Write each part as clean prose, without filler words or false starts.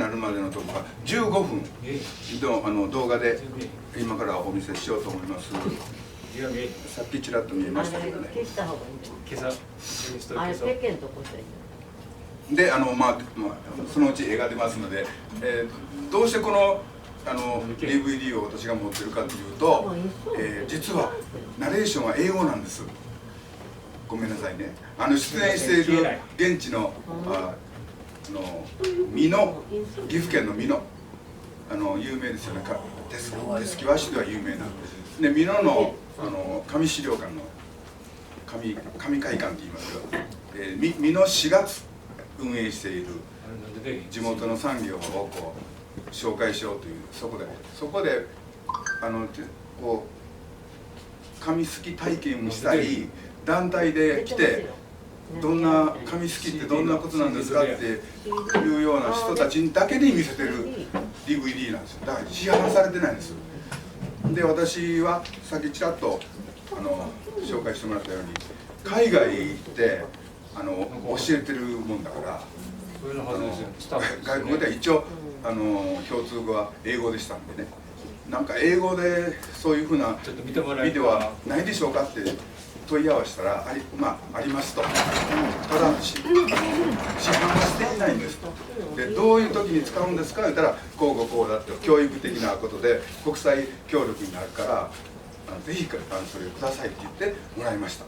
なるまでのところが15分の動画で今からお見せしようと思います。さっきちらっと見えましたけどね。で、そのうち絵が出ますので、どうしてこのDVD を私が持ってるかというと、実はナレーションは英語なんです。ごめんなさいね。出演している現地の美濃、岐阜県の美濃、有名ですよね。手すき和紙では有名なで、美濃の紙資料館の紙会館って言いますけど、美濃市が運営している地元の産業をこう紹介しようという、そこでこう紙すき体験をしたり、団体で来てどんな紙すきってどんなことなんですかっていうような人たちにだけに見せてる DVD なんですよ。だから市販されてないんです。で、私はさっきちらっと紹介してもらったように、海外行って教えてるもんだから、外国では一応共通語は英語でしたんでね、なんか英語でそういうふうなビデオはないでしょうかって問い合わせたら、ありますと。ただ市販はしていないんですと。で、どういう時に使うんですか言ったら、こうだって教育的なことで国際協力になるから、ぜひそれをくださいって言ってもらいました。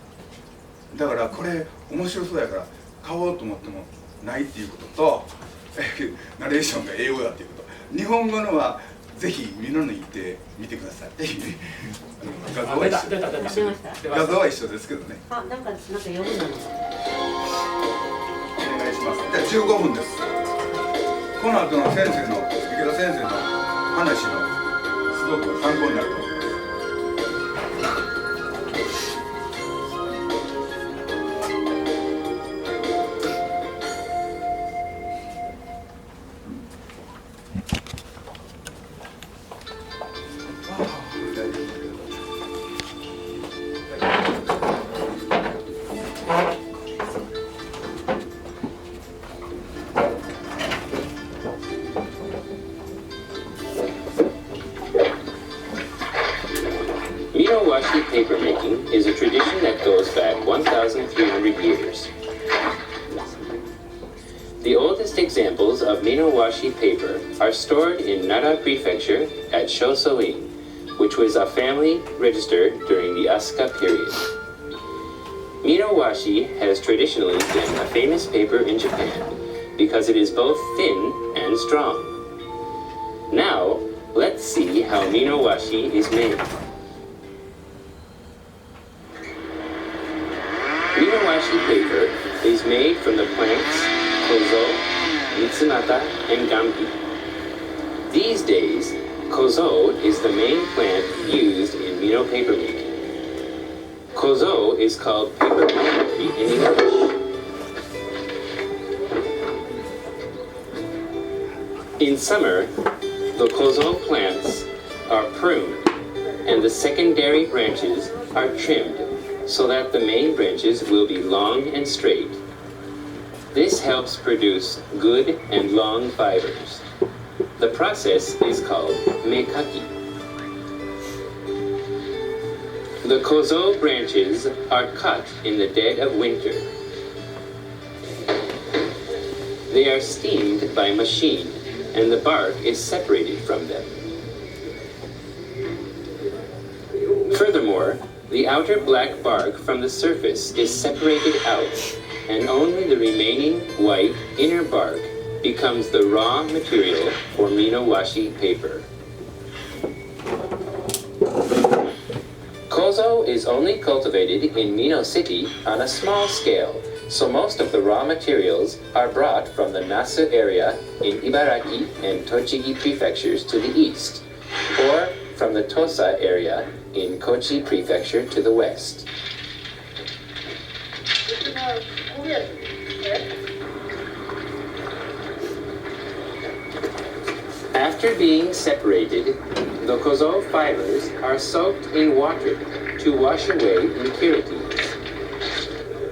だからこれ面白そうやから買おうと思ってもないっていうことと、ナレーションが英語だっていうこと、日本語のはぜひ美濃に行ってみてくださいっていう画像は一緒ですけどね。なんか読むの。お願いします。じゃあ15分です。この後の池田先生の話のすごく参考になると思います。Washi papermaking is a tradition that goes back 1,300 years. The oldest examples of Mino washi paper are stored in Nara Prefecture at Shosoin, which was a family register during the Asuka period. Mino washi has traditionally been a famous paper in Japan because it is both thin and strong. Now, let's see how Mino washi is made. Mino washi paper is made from the plants kozo, mitsumata, and gampi. These days, kozo is the main plant used in Mino papermaking. Kozo is called paper monkey in English. In summer, the kozo plants are pruned and the secondary branches are trimmed so that the main branches will be long and straight. This helps produce good and long fibers. The process is called mekaki. The kozo branches are cut in the dead of winter. They are steamed by machine and the bark is separated from them. Furthermore, the outer black bark from the surface is separated out, and only the remaining white inner bark becomes the raw material for Mino washi paper. Kozo is only cultivated in Mino City on a small scale, so most of the raw materials are brought from the Nasu area in Ibaraki and Tochigi prefectures to the east, or from the Tosa area in Kochi prefecture to the west. After being separated, the kozo fibers are soaked in water to wash away impurities.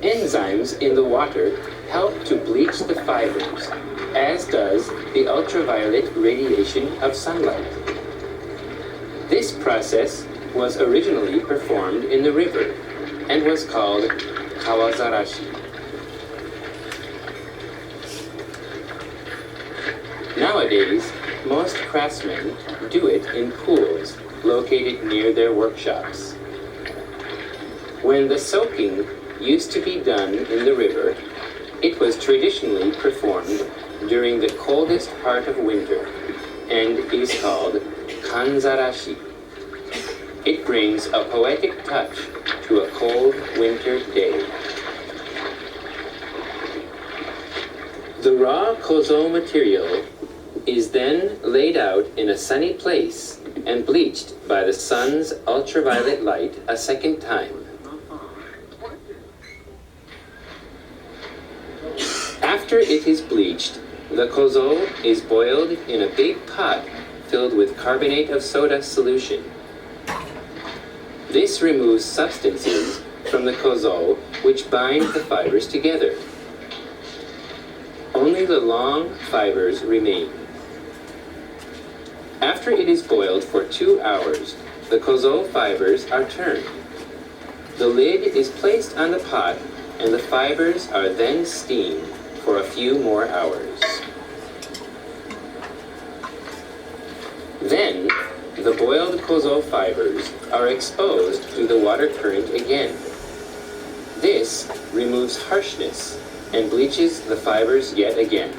Enzymes in the water help to bleach the fibers, as does the ultraviolet radiation of sunlight. This process was originally performed in the river and was called kawazarashi. Nowadays, most craftsmen do it in pools located near their workshops. When the soaking used to be done in the river, it was traditionally performed during the coldest part of winter and is called kanzarashi. It brings a poetic touch to a cold winter day. The raw kozo material is then laid out in a sunny place and bleached by the sun's ultraviolet light a second time. After it is bleached, the kozo is boiled in a big pot filled with carbonate of soda solution. This removes substances from the kozo which bind the fibers together. Only the long fibers remain. After it is boiled for 2 hours, the kozo fibers are turned. The lid is placed on the pot and the fibers are then steamed for a few more hours. Then, the boiled kozo fibers are exposed to the water current again. This removes harshness and bleaches the fibers yet again.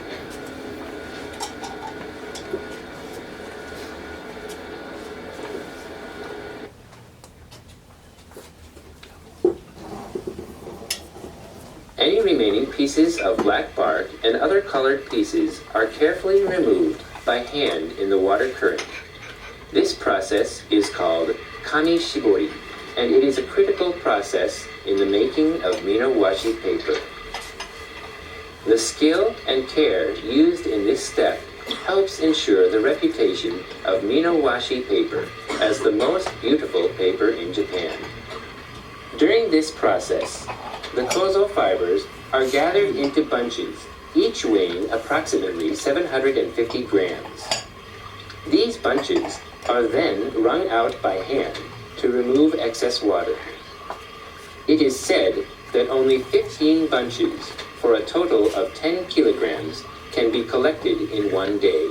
Any remaining pieces of black bark and other colored pieces are carefully removed by hand in the water current. This process is called kami shibori, and it is a critical process in the making of Mino washi paper. The skill and care used in this step helps ensure the reputation of Mino washi paper as the most beautiful paper in Japan. During this process, the kozo fibers are gathered into bunches, each weighing approximately 750 grams. These bunches are then wrung out by hand to remove excess water. It is said that only 15 bunches for a total of 10 kilograms can be collected in one day.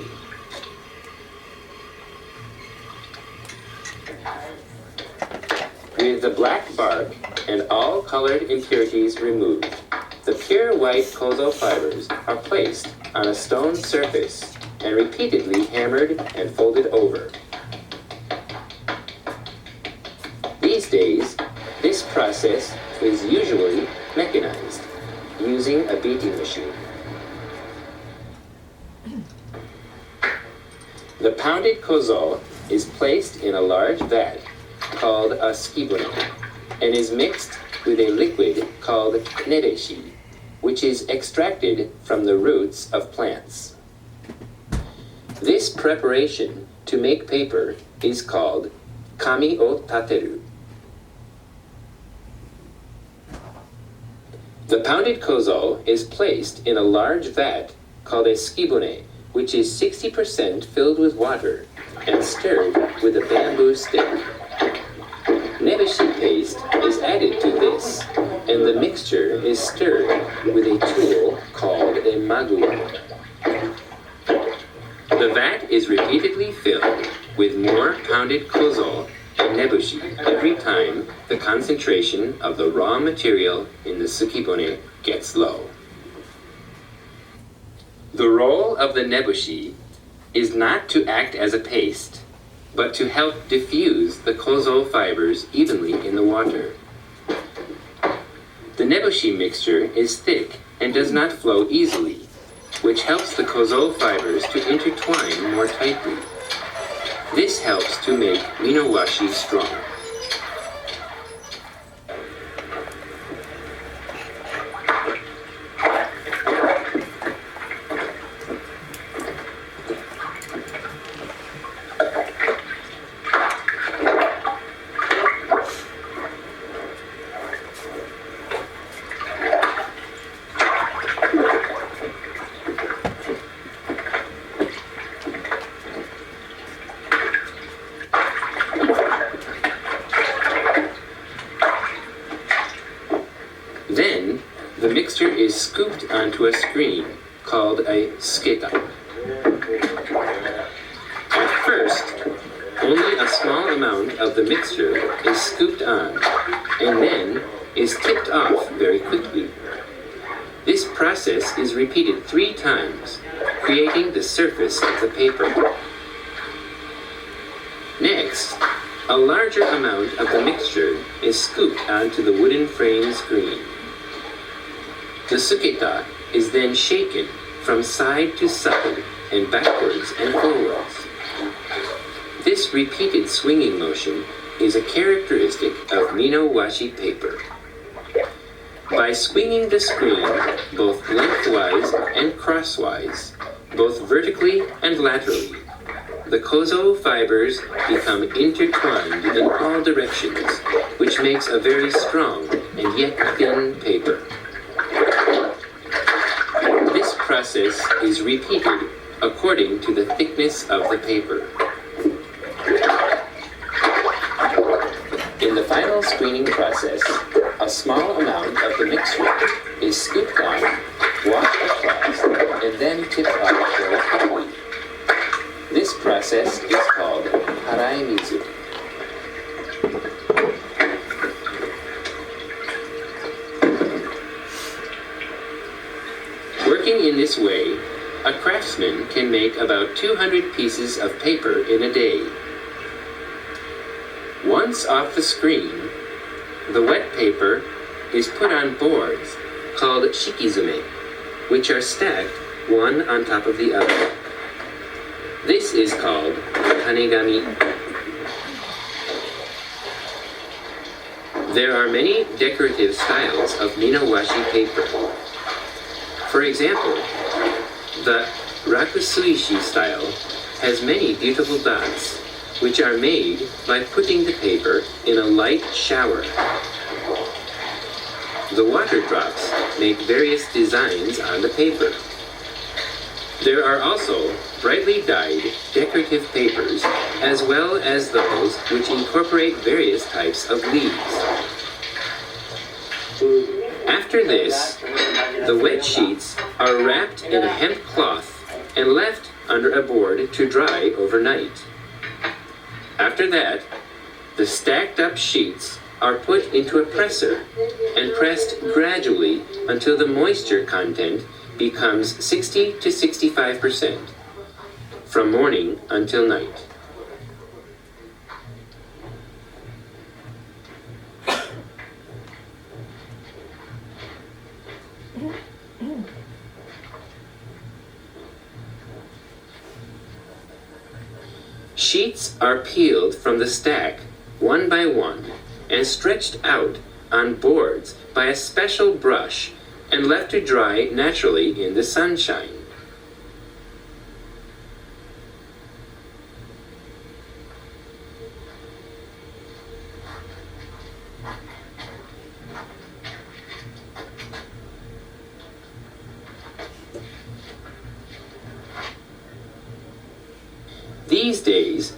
With the black bark and all colored impurities removed, the pure white kozo fibers are placed on a stone surface and repeatedly hammered and folded over. These days, this process is usually mechanized, using a beating machine. The pounded kozo is placed in a large vat called a tsukibune and is mixed with a liquid called nebeshi, which is extracted from the roots of plants. This preparation to make paper is called kami o tateru. The pounded kozo is placed in a large vat called a tsukibune, which is 60% filled with water and stirred with a bamboo stick. Nebeshi paste is added to this, and the mixture is stirred with a tool called a maguo. The vat is repeatedly filled with more pounded kozo and nebushi every time the concentration of the raw material in the tsukibune gets low. The role of the nebushi is not to act as a paste, but to help diffuse the kozo fibers evenly in the water. The nebushi mixture is thick and does not flow easily, which helps the kozo fibers to intertwine more tightly. This helps to make Mino washi strong. mixture is scooped onto a screen called a suketa. At first, only a small amount of the mixture is scooped on and then is tipped off very quickly. This process is repeated 3 times, creating the surface of the paper. Next, a larger amount of the mixture is scooped onto the wooden frame screen. The suketa is then shaken from side to side and backwards and forwards. This repeated swinging motion is a characteristic of Mino washi paper. By swinging the screen both lengthwise and crosswise, both vertically and laterally, the kozo fibers become intertwined in all directions, which makes a very strong and yet thin paper. This process is repeated according to the thickness of the paper. In the final screening process, a small amount of the mixture is scooped on, washed across, and then tipped off very quickly. This process is called haraimizu. Working in this way, a craftsman can make about 200 pieces of paper in a day. Once off the screen, the wet paper is put on boards called shikizume, which are stacked one on top of the other. This is called tanegami. There are many decorative styles of Mino washi paper. For example, the rakusuishi style has many beautiful dots, which are made by putting the paper in a light shower. The water drops make various designs on the paper. There are also brightly dyed decorative papers, as well as those which incorporate various types of leaves. After this, the wet sheets are wrapped in a hemp cloth and left under a board to dry overnight. After that, the stacked up sheets are put into a presser and pressed gradually until the moisture content becomes 60 to 65%, from morning until night. Sheets are peeled from the stack one by one and stretched out on boards by a special brush and left to dry naturally in the sunshine. These days,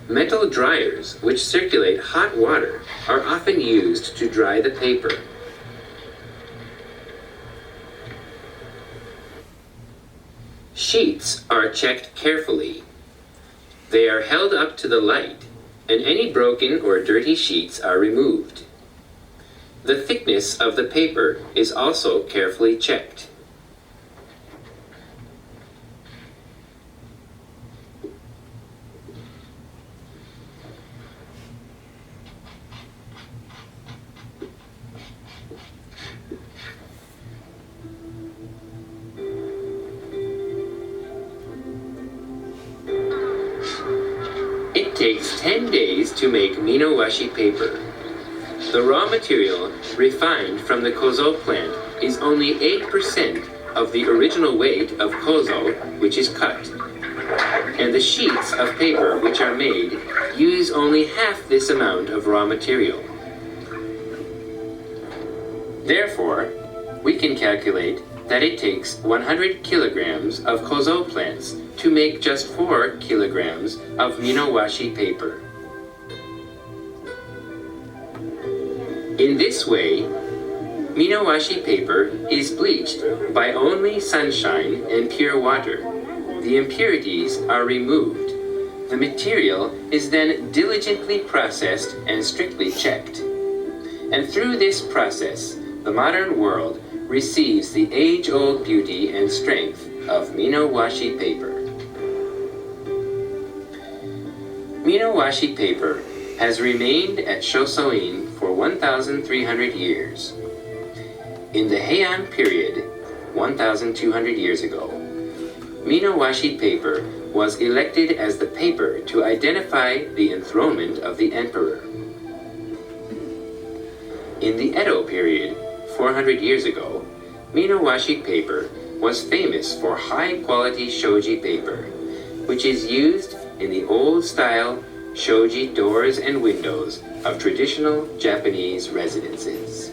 metal dryers which circulate hot water are often used to dry the paper. Sheets are checked carefully. They are held up to the light, and any broken or dirty sheets are removed. The thickness of the paper is also carefully checked. It takes 10 days to make Mino washi paper. The raw material, refined from the kozo plant, is only 8% of the original weight of kozo, which is cut. And the sheets of paper which are made use only half this amount of raw material. Therefore, we can calculate that it takes 100 kilograms of kozo plants to make just 4 kilograms of Mino washi paper. In this way, Mino washi paper is bleached by only sunshine and pure water. The impurities are removed. The material is then diligently processed and strictly checked. And through this process, the modern world receives the age-old beauty and strength of Mino washi paper. Mino washi paper has remained at Shosoin for 1,300 years. In the Heian period, 1,200 years ago, Mino washi paper was elected as the paper to identify the enthronement of the emperor. In the Edo period, 400 years ago, Mino washi paper was famous for high-quality shoji paper, which is used in the old-style shoji doors and windows of traditional Japanese residences.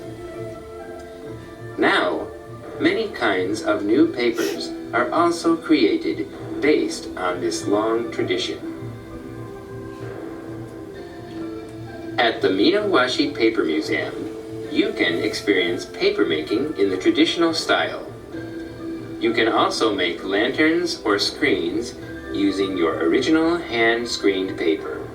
Now, many kinds of new papers are also created based on this long tradition. At the Mino washi Paper Museum, you can experience papermaking in the traditional style. You can also make lanterns or screens using your original hand-screened paper.